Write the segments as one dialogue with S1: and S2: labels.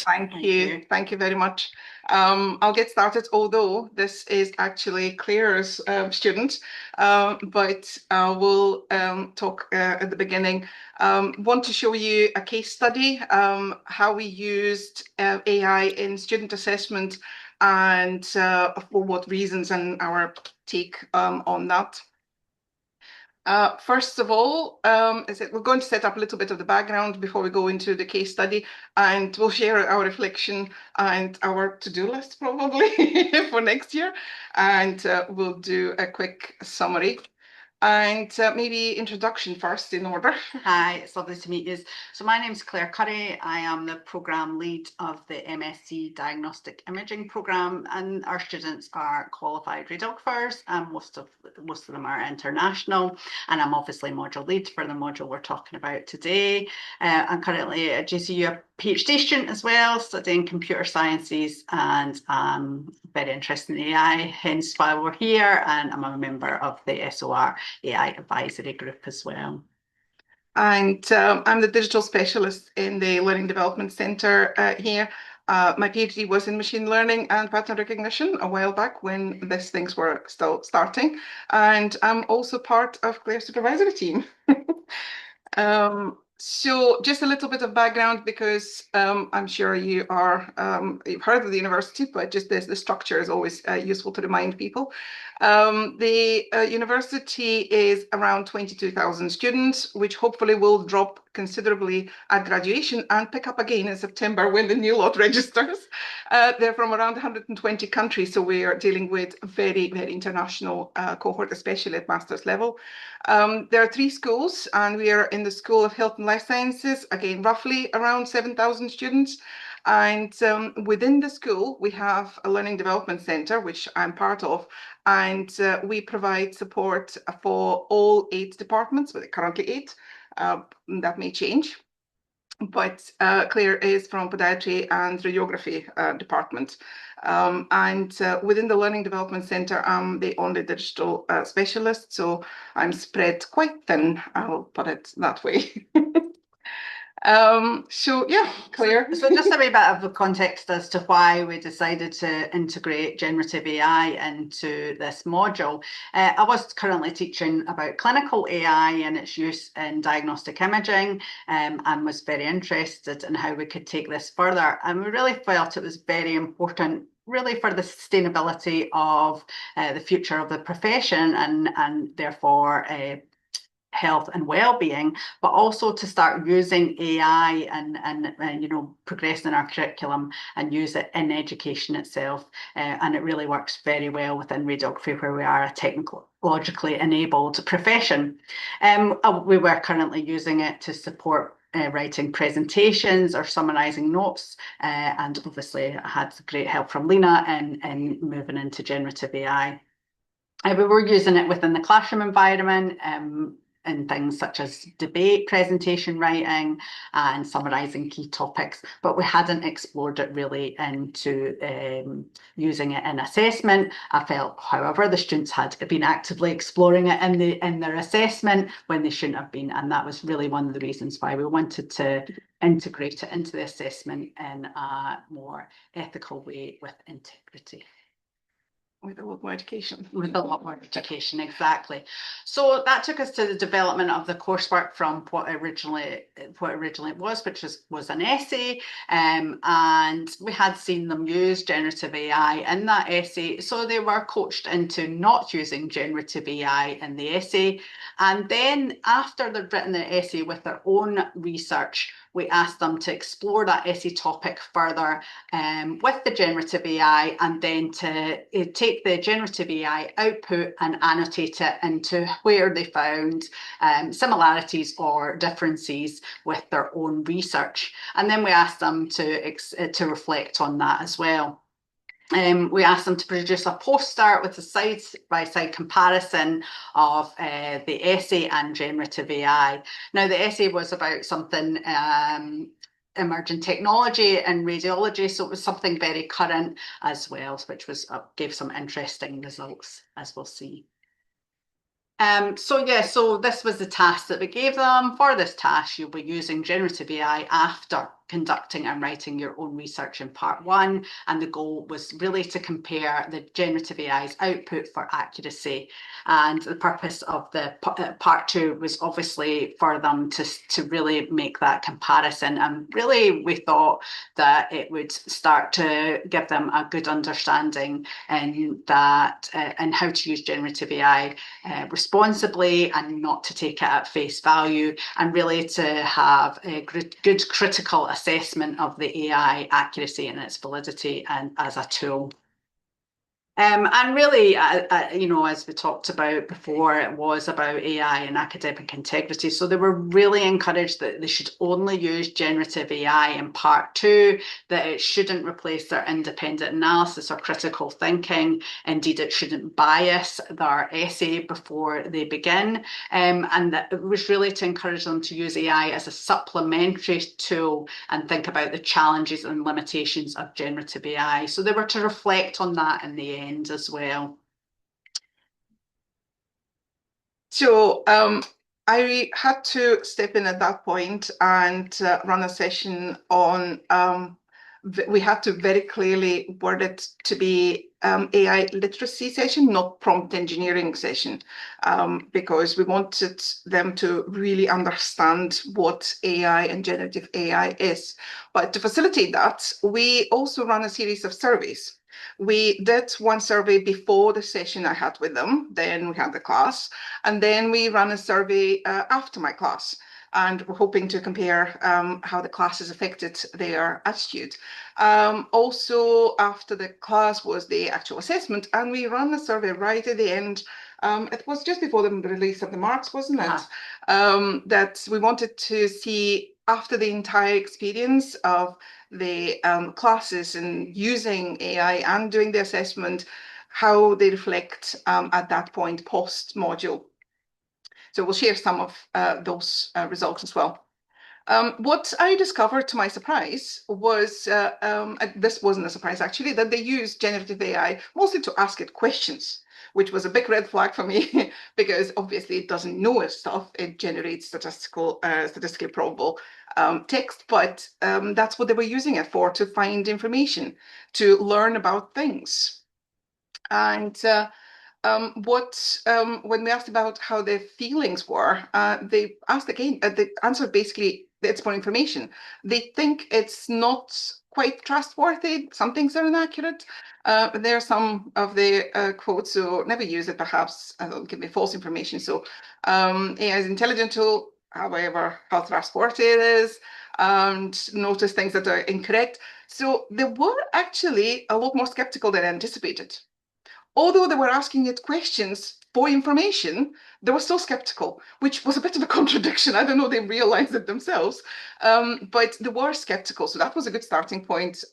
S1: Thank you. Thank you very much. I'll get started, although this is actually Claire's student, but we'll talk at the beginning. Want to show you a case study, how we used AI in student assessment and for what reasons, and our take on that. First of all, we're going to set up a little bit of the background before we go into the case study, and we'll share our reflection and our to-do list probably for next year, and we'll do a quick summary. And maybe introduction first in order.
S2: Hi, it's lovely to meet you. So my name is Claire Currie. I am the programme lead of the MSc Diagnostic Imaging programme, and our students are qualified radiographers, and most of them are international. And I'm obviously module lead for the module we're talking about today. I'm currently at JCU a PhD student as well, studying computer sciences, and very interested in AI, hence why we're here. And I'm a member of the SOR AI advisory group as well.
S1: And I'm the digital specialist in the Learning Development Centre here. My PhD was in machine learning and pattern recognition a while back when these things were still starting. And I'm also part of Claire's supervisory team. So just a little bit of background, because I'm sure you've heard of the university, but just the structure is always useful to remind people. The university is around 22,000 students, which hopefully will drop considerably at graduation and pick up again in September when the new lot registers. They're from around 120 countries, so we are dealing with a very, very international cohort, especially at master's level. There are 3 schools, and we are in the School of Health and Life Sciences, again, roughly around 7,000 students. And within the school, we have a Learning Development Centre, which I'm part of, and we provide support for all 8 departments, but currently 8. That may change. But Claire is from podiatry and radiography department. And within the Learning Development Centre, I'm the only digital specialist, so I'm spread quite thin, I'll put it that way. So yeah, Claire.
S2: So just a wee bit of a context as to why we decided to integrate generative AI into this module. I was currently teaching about clinical AI and its use in diagnostic imaging, and was very interested in how we could take this further. And we really felt it was very important, really, for the sustainability of the future of the profession, and therefore health and well-being, but also to start using AI and you know, progressing our curriculum and use it in education itself. And it really works very well within radiography, where we are a technologically enabled profession. We were currently using it to support writing presentations or summarising notes, and obviously I had great help from Lina in moving into generative AI. We were using it within the classroom environment, in things such as debate, presentation writing, and summarising key topics, but we hadn't explored it really into using it in assessment. I felt, however, the students had been actively exploring it in their assessment when they shouldn't have been, and that was really one of the reasons why we wanted to integrate it into the assessment in a more ethical way with integrity.
S1: With a lot more education.
S2: With a lot more education, exactly. So that took us to the development of the coursework from what originally it was, which was an essay, and we had seen them use generative AI in that essay. So they were coached into not using generative AI in the essay. And then after they'd written the essay with their own research, we asked them to explore that essay topic further with the generative AI, and then to take the generative AI output and annotate it into where they found similarities or differences with their own research. And then we asked them to reflect on that as well. We asked them to produce a poster with a side-by-side comparison of the essay and generative AI. Now, the essay was about something emerging technology and radiology, so it was something very current as well, which gave some interesting results, as we'll see. So this was the task that we gave them. For this task, you'll be using generative AI after conducting and writing your own research in part one, and the goal was really to compare the generative AI's output for accuracy. And the purpose of the part two was obviously for them to really make that comparison. And really, we thought that it would start to give them a good understanding in that and how to use generative AI responsibly and not to take it at face value, and really to have a good critical assessment of the AI accuracy and its validity and as a tool. And really, as we talked about before, it was about AI and academic integrity. So they were really encouraged that they should only use generative AI in part two, that it shouldn't replace their independent analysis or critical thinking. Indeed, it shouldn't bias their essay before they begin. And that it was really to encourage them to use AI as a supplementary tool and think about the challenges and limitations of generative AI. So they were to reflect on that in the end as well.
S1: So I had to step in at that point and run a session on, we had to very clearly word it to be AI literacy session, not prompt engineering session, because we wanted them to really understand what AI and generative AI is. But to facilitate that, we also run a series of surveys. We did one survey before the session I had with them, then we had the class, and then we ran a survey after my class. And we're hoping to compare how the class has affected their attitude. Also, after the class was the actual assessment, and we ran a survey right at the end. It was just before the release of the marks, wasn't it? That we wanted to see after the entire experience of the classes and using AI and doing the assessment, how they reflect at that point post-module. So we'll share some of those results as well. What I discovered to my surprise was, this wasn't a surprise actually, that they use generative AI mostly to ask it questions, which was a big red flag for me because obviously it doesn't know its stuff. It generates statistically probable text, but that's what they were using it for, to find information, to learn about things. And when we asked about how their feelings were, they asked again, the answer basically, it's more information. They think it's not quite trustworthy. Some things are inaccurate. There are some of the quotes, so never use it, perhaps, it'll give me false information. So AI is an intelligent tool, however, how trustworthy it is, and notice things that are incorrect. So they were actually a lot more skeptical than I anticipated. Although they were asking it questions for information, they were still skeptical, which was a bit of a contradiction. I don't know, they realized it themselves, but they were skeptical. So that was a good starting point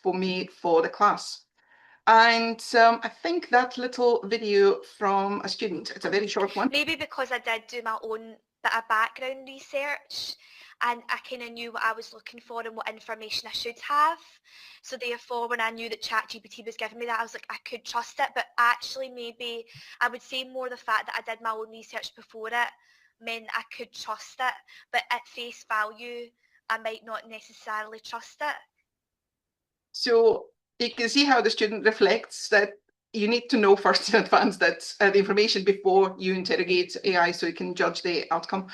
S1: for me for the class. And I think that little video from a student, it's a very short one.
S3: Maybe because I did do my own bit of background research and I kind of knew what I was looking for and what information I should have. So therefore, when I knew that ChatGPT was giving me that, I was like, I could trust it. But actually, maybe I would say more the fact that I did my own research before it meant I could trust it. But at face value, I might not necessarily trust it.
S1: So you can see how the student reflects that you need to know first in advance that the information before you interrogate AI so you can judge the outcome.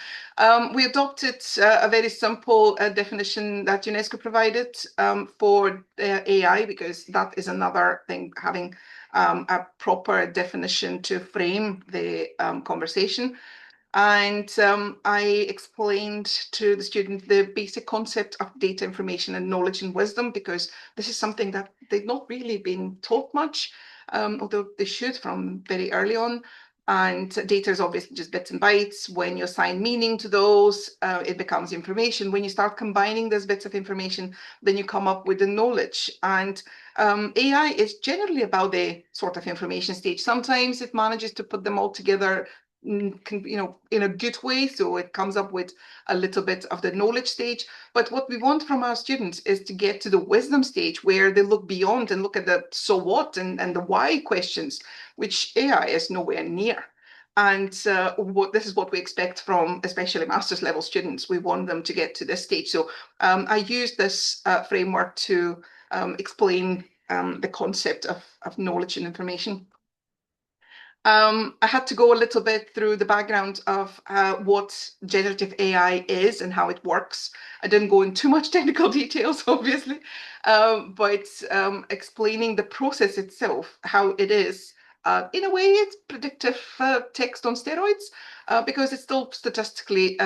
S1: We adopted a very simple definition that UNESCO provided for AI, because that is another thing, having a proper definition to frame the conversation. And I explained to the student the basic concept of data, information, and knowledge and wisdom, because this is something that they've not really been taught much, although they should from very early on. And data is obviously just bits and bytes. When you assign meaning to those, it becomes information. When you start combining those bits of information, then you come up with the knowledge. And AI is generally about the sort of information stage. Sometimes it manages to put them all together, in a good way, so it comes up with a little bit of the knowledge stage. But what we want from our students is to get to the wisdom stage, where they look beyond and look at the so what and the why questions, which AI is nowhere near. And this is what we expect from especially master's level students. We want them to get to this stage. So I use this framework to explain the concept of knowledge and information. I had to go a little bit through the background of what generative AI is and how it works. I didn't go into too much technical details, obviously, but explaining the process itself, how it is. In a way, it's predictive text on steroids because it still statistically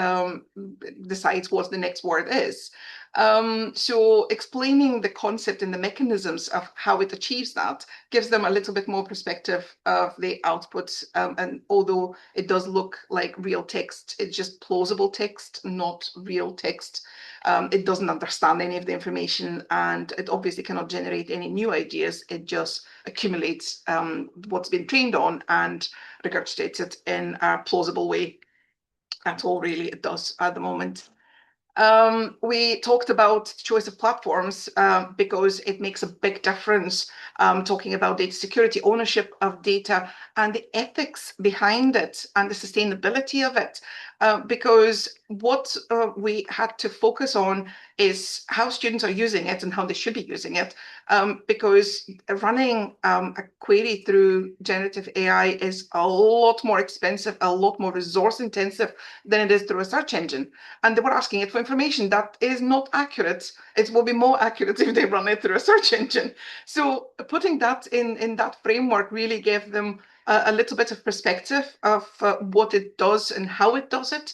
S1: decides what the next word is. So explaining the concept and the mechanisms of how it achieves that gives them a little bit more perspective of the output. And although it does look like real text, it's just plausible text, not real text. It doesn't understand any of the information, and it obviously cannot generate any new ideas. It just accumulates what's been trained on and regurgitates it in a plausible way. That's all really it does at the moment. We talked about choice of platforms because it makes a big difference, talking about data security, ownership of data, and the ethics behind it and the sustainability of it. Because what we had to focus on is how students are using it and how they should be using it. Because running a query through generative AI is a lot more expensive, a lot more resource intensive than it is through a search engine. And they were asking it for information that is not accurate. It will be more accurate if they run it through a search engine. So putting that in that framework really gave them a little bit of perspective of what it does and how it does it,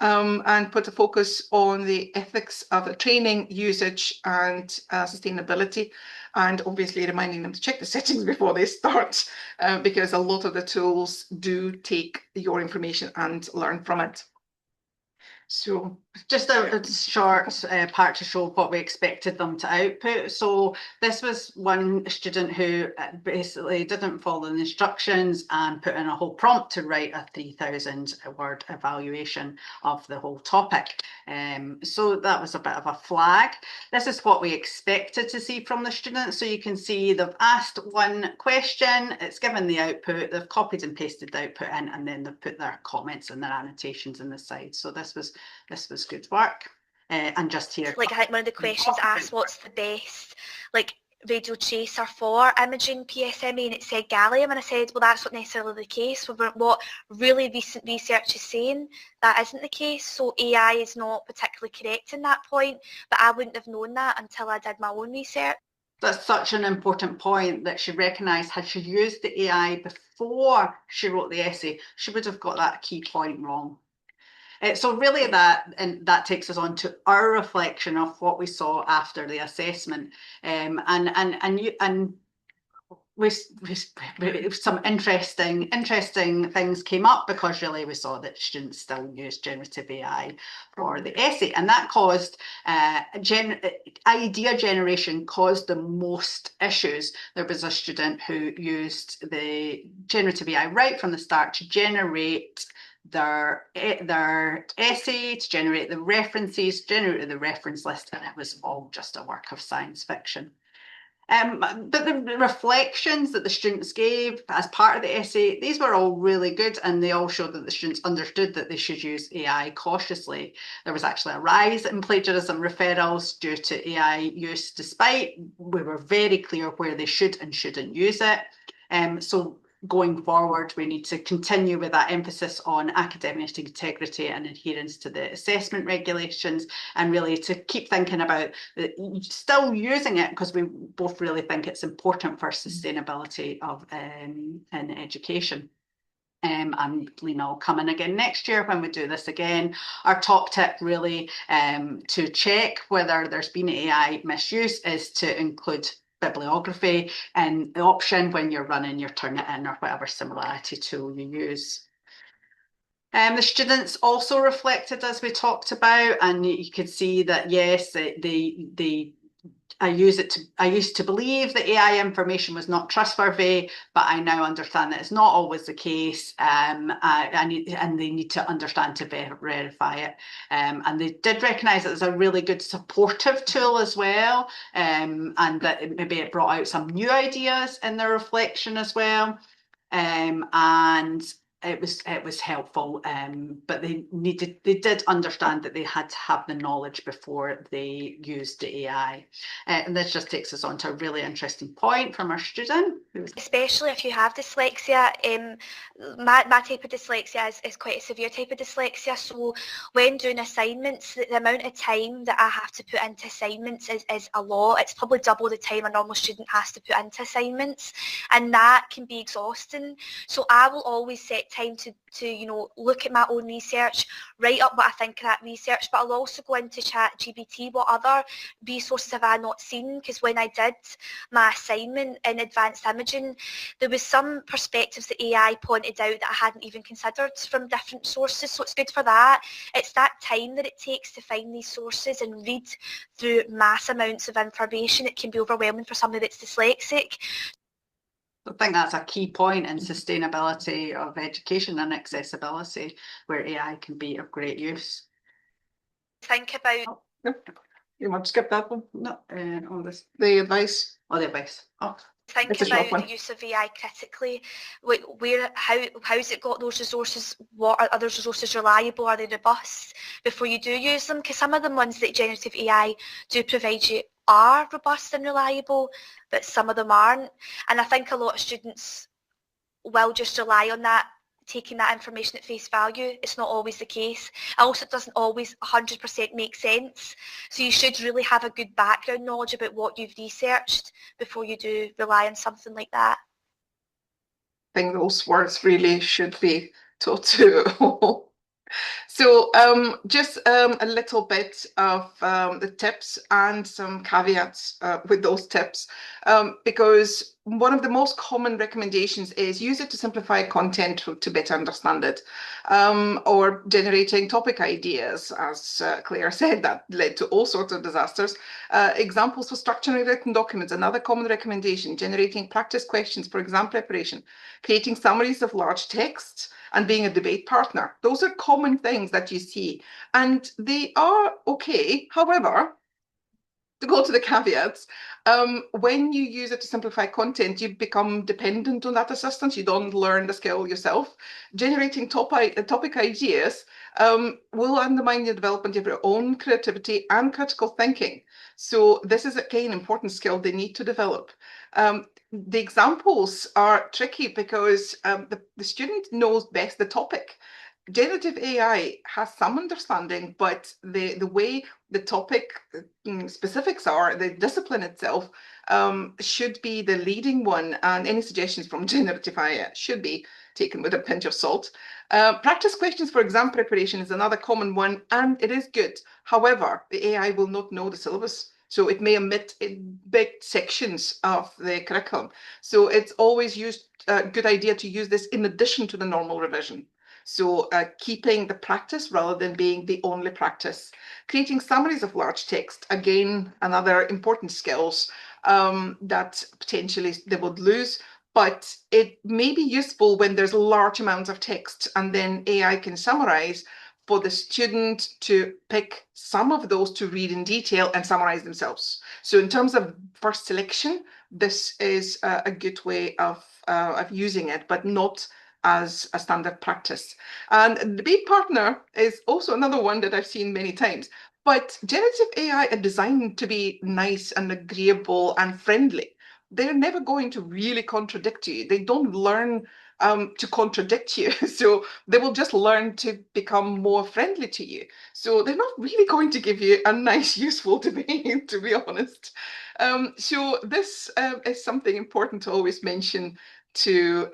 S1: and put a focus on the ethics of the training, usage, and sustainability, and obviously reminding them to check the settings before they start, because a lot of the tools do take your information and learn from it. So
S2: just a short part to show what we expected them to output. So this was one student who basically didn't follow the instructions and put in a whole prompt to write a 3,000 word evaluation of the whole topic. So that was a bit of a flag. This is what we expected to see from the students. So you can see they've asked one question, it's given the output, they've copied and pasted the output in, and then they've put their comments and their annotations in the side. So this was good work. And just here,
S3: like I think one of the questions asked what's the best like radio tracer for imaging PSMA, and it said gallium, and I said, well, that's not necessarily the case. What really recent research is saying that isn't the case. So AI is not particularly correct in that point, but I wouldn't have known that until I did my own research.
S2: That's such an important point that she recognised. Had she used the AI before she wrote the essay, she would have got that key point wrong. So really that takes us on to our reflection of what we saw after the assessment, and some interesting things came up, because really we saw that students still use generative AI for the essay, and that caused idea generation caused the most issues. There was a student who used the generative AI right from the start to generate their essay, to generate the references, generate the reference list, and it was all just a work of science fiction. But the reflections that the students gave as part of the essay, these were all really good, and they all showed that the students understood that they should use AI cautiously. There was actually a rise in plagiarism referrals due to AI use, despite we were very clear where they should and shouldn't use it. So going forward, we need to continue with that emphasis on academic integrity and adherence to the assessment regulations, and really to keep thinking about still using it, because we both really think it's important for sustainability of in education. And Lina will come in again next year when we do this again. Our top tip really to check whether there's been AI misuse is to include bibliography and the option when you're running your Turnitin or whatever similarity tool you use. The students also reflected, as we talked about, and you could see that yes, I used to believe that AI information was not trustworthy, but I now understand that it's not always the case, and they need to understand to verify it. And they did recognise it as a really good supportive tool as well, and that maybe it brought out some new ideas in their reflection as well. And it was helpful, but they did understand that they had to have the knowledge before they used the AI. And this just takes us on to a really interesting point from our student.
S3: Especially if you have dyslexia. My type of dyslexia is quite a severe type of dyslexia, so when doing assignments, the amount of time that I have to put into assignments is a lot. It's probably double the time a normal student has to put into assignments, and that can be exhausting. So I will always set time to look at my own research, write up what I think of that research, but I'll also go into ChatGPT, what other resources have I not seen, because when I did my assignment in advanced imaging, there was some perspectives that AI pointed out that I hadn't even considered from different sources, so it's good for that. It's that time that it takes to find these sources and read through mass amounts of information. It can be overwhelming for somebody that's dyslexic.
S2: I think that's a key point in sustainability of education and accessibility, where AI can be of great use.
S3: Think about...
S1: You want to skip that one? No. The advice.
S2: Oh, the advice. Oh.
S3: Think about the use of AI critically. How's it got those resources? What are those resources reliable? Are they robust before you do use them? Because some of the ones that generative AI do provide you are robust and reliable, but some of them aren't. And I think a lot of students will just rely on that, taking that information at face value. It's not always the case. Also, it doesn't always 100% make sense. So you should really have a good background knowledge about what you've researched before you do rely on something like that.
S1: I think those words really should be taught to all. So just a little bit of the tips and some caveats with those tips, because one of the most common recommendations is use it to simplify content to better understand it, or generating topic ideas, as Claire said, that led to all sorts of disasters. Examples for structuring written documents, another common recommendation, generating practice questions for exam preparation, creating summaries of large texts, and being a debate partner. Those are common things that you see, and they are okay. However, to go to the caveats, when you use it to simplify content, you become dependent on that assistance. You don't learn the skill yourself. Generating topic ideas will undermine the development of your own creativity and critical thinking. So this is, again, an important skill they need to develop. The examples are tricky because the student knows best the topic. Generative AI has some understanding, but the way the topic specifics are, the discipline itself should be the leading one, and any suggestions from generative AI should be taken with a pinch of salt. Practice questions for exam preparation is another common one, and it is good. However, the AI will not know the syllabus, so it may omit big sections of the curriculum. So it's always a good idea to use this in addition to the normal revision. So keeping the practice rather than being the only practice. Creating summaries of large text, again, another important skills that potentially they would lose, but it may be useful when there's large amounts of text, and then AI can summarize for the student to pick some of those to read in detail and summarize themselves. So in terms of first selection, this is a good way of using it, but not as a standard practice. And debate partner is also another one that I've seen many times. But generative AI are designed to be nice and agreeable and friendly. They're never going to really contradict you. They don't learn to contradict you. So they will just learn to become more friendly to you. So they're not really going to give you a nice, useful debate, to be honest. So this is something important to always mention to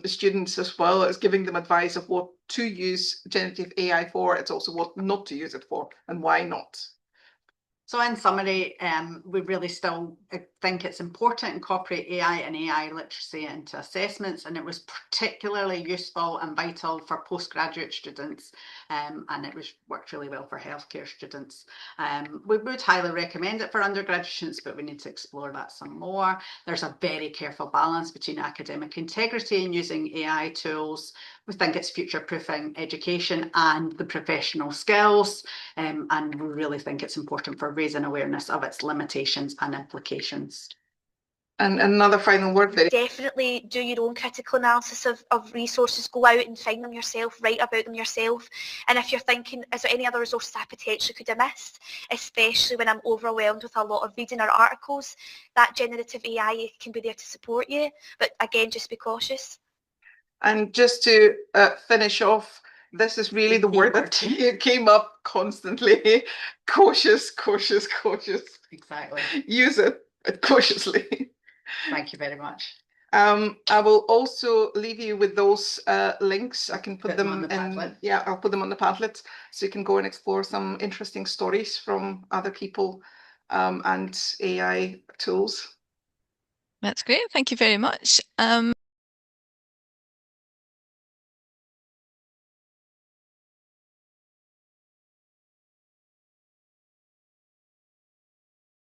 S1: students, as well as giving them advice of what to use generative AI for. It's also what not to use it for and why not.
S2: So in summary, we really still think it's important to incorporate AI and AI literacy into assessments, and it was particularly useful and vital for postgraduate students, and it worked really well for healthcare students. We would highly recommend it for undergraduate students, but we need to explore that some more. There's a very careful balance between academic integrity and using AI tools. We think it's future-proofing education and the professional skills, and we really think it's important for raising awareness of its limitations and implications.
S1: And another final word there.
S3: Definitely do your own critical analysis of resources. Go out and find them yourself, write about them yourself. And if you're thinking, is there any other resources I potentially could have missed, especially when I'm overwhelmed with a lot of reading or articles, that generative AI can be there to support you. But again, just be cautious.
S1: And just to finish off, this is really the word that came up constantly. Cautious, cautious, cautious.
S2: Exactly.
S1: Use it cautiously.
S2: Thank you very much.
S1: I will also leave you with those links. I can put them
S2: on the Padlet.
S1: Yeah, I'll put them on the Padlet, so you can go and explore some interesting stories from other people and AI tools.
S4: That's great. Thank you very much.